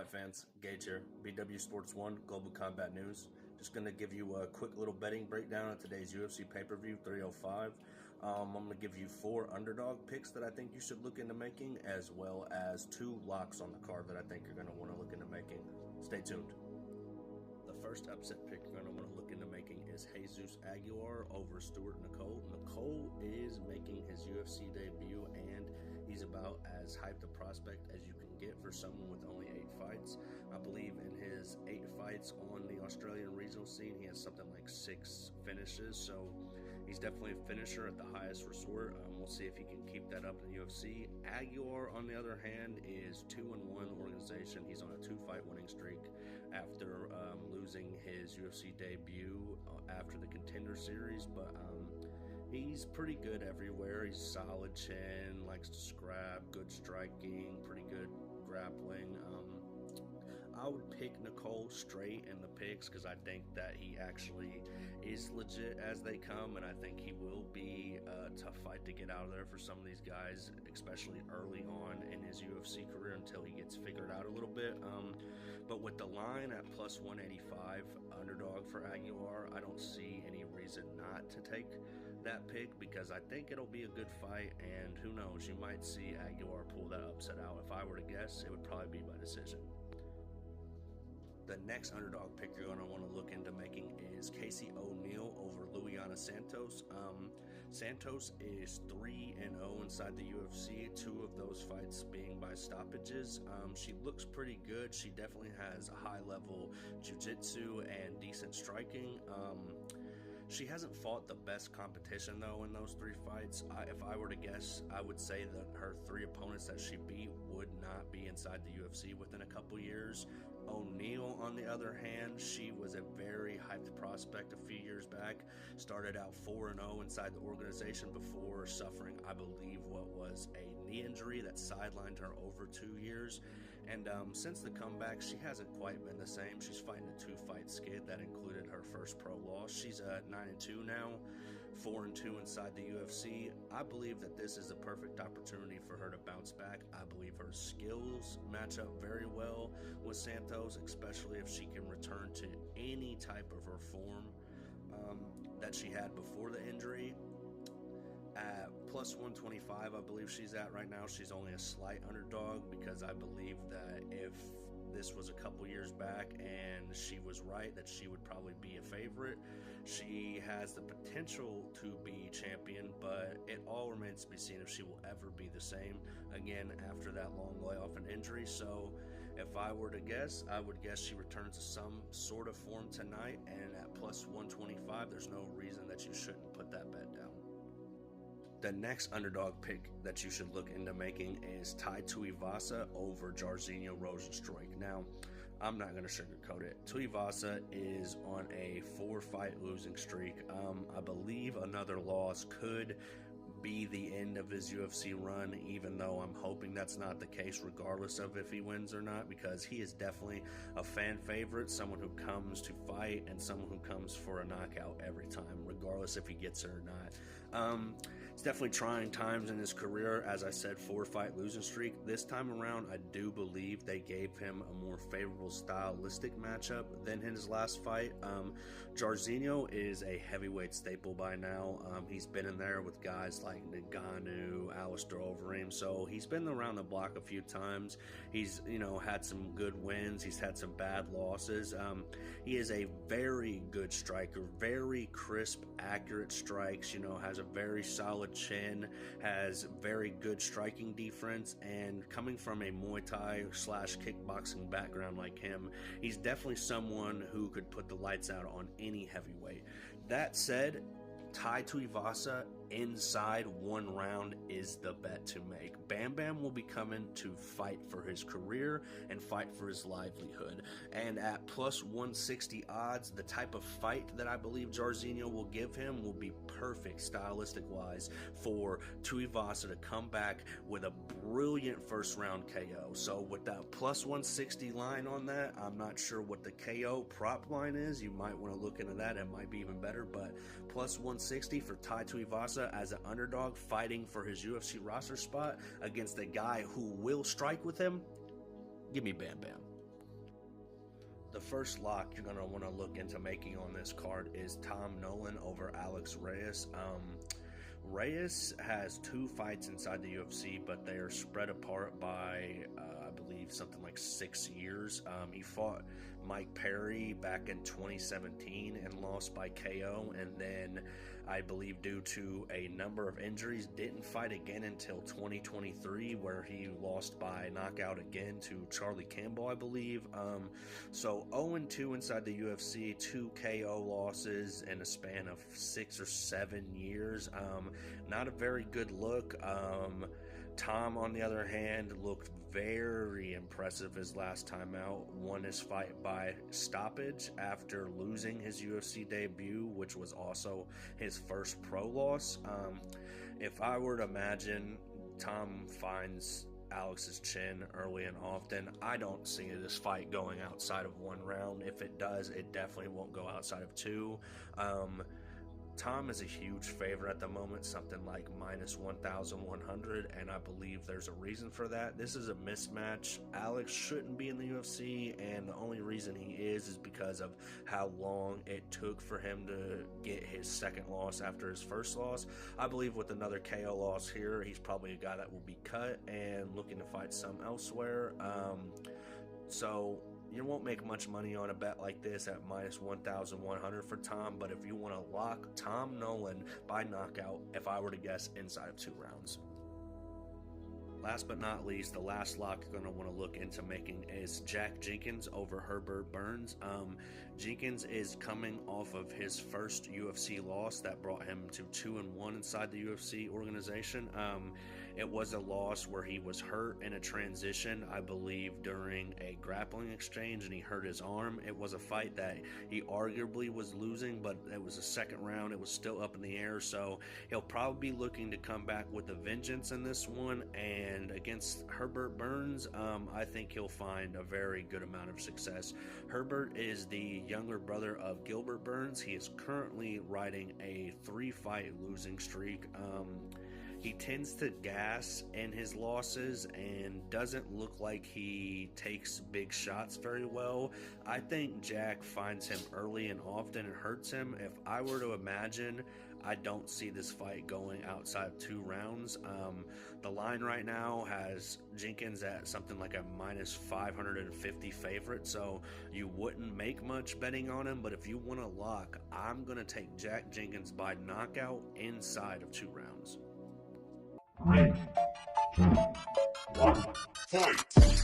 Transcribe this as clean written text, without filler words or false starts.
fans? Gage here, BW Sports 1, Global Combat News. Just going to give you a quick little betting breakdown of today's UFC pay-per-view 305. I'm going to give you 4 underdog picks that I think you should look into making, as well as 2 locks on the card that I think you're going to want to look into making. Stay tuned. The first upset pick you're going to want to look into making is Jesus Aguilar over Stuart Nicole. Nicole is making his UFC debut, and he's about as hyped a prospect as you can get for someone with only 8 fights. I believe in his 8 fights on the Australian regional scene, he has something like 6 finishes, so he's definitely a finisher at the highest resort. We'll see if he can keep that up in the UFC. Aguilar, on the other hand, is 2-1 organization. He's on a 2-fight winning streak after losing his UFC debut after the Contender Series, but he's pretty good everywhere. He's solid chin, likes to scrap, good striking, pretty good grappling. I would pick Nicole straight in the picks because I think that he actually is legit as they come, and I think he will be a tough fight to get out of there for some of these guys, especially early on in his UFC career until he gets figured out a little bit. But with the line at plus 185 underdog for Aguilar, I don't see any reason not to take that pick because I think it'll be a good fight, and who knows, you might see Aguilar pull that upset out. If I were to guess, it would probably be by decision. The next underdog pick you're going to want to look into making is Casey O'Neill over Luiana Santos. Santos is 3-0 inside the UFC, 2 of those fights being by stoppages. She looks pretty good. She definitely has a high-level jiu-jitsu and decent striking. She hasn't fought the best competition, though, in those 3 fights. If I were to guess, I would say that her 3 opponents that she beat would not be inside the UFC within a couple years. O'Neill, on the other hand, she was a very hyped prospect a few years back. Started out 4-0 inside the organization before suffering, I believe, what was a knee injury that sidelined her over 2 years. And since the comeback, she hasn't quite been the same. She's fighting a 2-fight skid that included her first pro loss. She's 9-2 now, 4-2 inside the UFC. I believe that this is a perfect opportunity for her to bounce back. I believe her skills match up very well with Santos, especially if she can return to any type of her form that she had before the injury. At plus 125, I believe she's at right now. She's only a slight underdog because I believe that if this was a couple years back and she was right that she would probably be a favorite. She has the potential to be champion, but it all remains to be seen if she will ever be the same again after that long layoff and injury. So if I were to guess, I would guess she returns to some sort of form tonight, and at plus 125, there's no reason that you shouldn't put that bet down. The next underdog pick that you should look into making is Tai Tuivasa over Jairzinho Rozenstruik. Now, I'm not going to sugarcoat it. Tuivasa is on a 4-fight losing streak. I believe another loss could be the end of his UFC run, even though I'm hoping that's not the case regardless of if he wins or not, because he is definitely a fan favorite, someone who comes to fight and someone who comes for a knockout every time, regardless if he gets it or not. It's definitely trying times in his career. As I said, 4-fight losing streak. This time around, I do believe they gave him a more favorable stylistic matchup than in his last fight. Jairzinho is a heavyweight staple by now. He's been in there with guys like Ngannou, Alistair Overeem, so he's been around the block a few times. He's, had some good wins. He's had some bad losses. He is a very good striker, very crisp, accurate strikes, has a very solid chin, has very good striking defense, and coming from a Muay Thai / kickboxing background like him, he's definitely someone who could put the lights out on any heavyweight. That said, Tai Tuivasa inside 1 round is the bet to make. Bam Bam will be coming to fight for his career and fight for his livelihood. And at plus 160 odds, the type of fight that I believe Jairzinho will give him will be perfect stylistic-wise for Tuivasa to come back with a brilliant first-round KO. So with that plus 160 line on that, I'm not sure what the KO prop line is. You might want to look into that. It might be even better, but plus 160 for Tai Tuivasa as an underdog fighting for his UFC roster spot against a guy who will strike with him, give me Bam Bam. The first lock you're going to want to look into making on this card is Tom Nolan over Alex Reyes. Reyes has 2 fights inside the UFC, but they are spread apart by, I believe, something like 6 years. He fought Mike Perry back in 2017 and lost by KO, and then I believe due to a number of injuries, didn't fight again until 2023, where he lost by knockout again to Charlie Campbell, I believe. So 0-2 inside the UFC, 2 KO losses in a span of 6 or 7 years. Not a very good look. Tom, on the other hand, looked very impressive his last time out. Won his fight by stoppage after losing his UFC debut, which was also his first pro loss. If I were to imagine Tom finds Alex's chin early and often, I don't see this fight going outside of 1 round. If it does, it definitely won't go outside of 2. Tom is a huge favorite at the moment, something like minus 1,100, and I believe there's a reason for that. This is a mismatch. Alex shouldn't be in the UFC, and the only reason he is because of how long it took for him to get his second loss after his first loss. I believe with another KO loss here, he's probably a guy that will be cut and looking to fight some elsewhere. So you won't make much money on a bet like this at minus 1,100 for Tom, but if you want to lock Tom Nolan by knockout, if I were to guess, inside of 2 rounds. Last but not least, the last lock you're going to want to look into making is Jack Jenkins over Herbert Burns. Jenkins is coming off of his first UFC loss that brought him to 2-1 inside the UFC organization. It was a loss where he was hurt in a transition, I believe, during a grappling exchange, and he hurt his arm. It was a fight that he arguably was losing, but it was a second round. It was still up in the air, so he'll probably be looking to come back with a vengeance in this one. And against Herbert Burns, I think he'll find a very good amount of success. Herbert is the younger brother of Gilbert Burns. He is currently riding a 3-fight losing streak. He tends to gas in his losses and doesn't look like he takes big shots very well. I think Jack finds him early and often and hurts him. If I were to imagine, I don't see this fight going outside of 2 rounds. The line right now has Jenkins at something like a minus 550 favorite, so you wouldn't make much betting on him, but if you want to lock, I'm going to take Jack Jenkins by knockout inside of 2 rounds. 3, 2, 1, fight!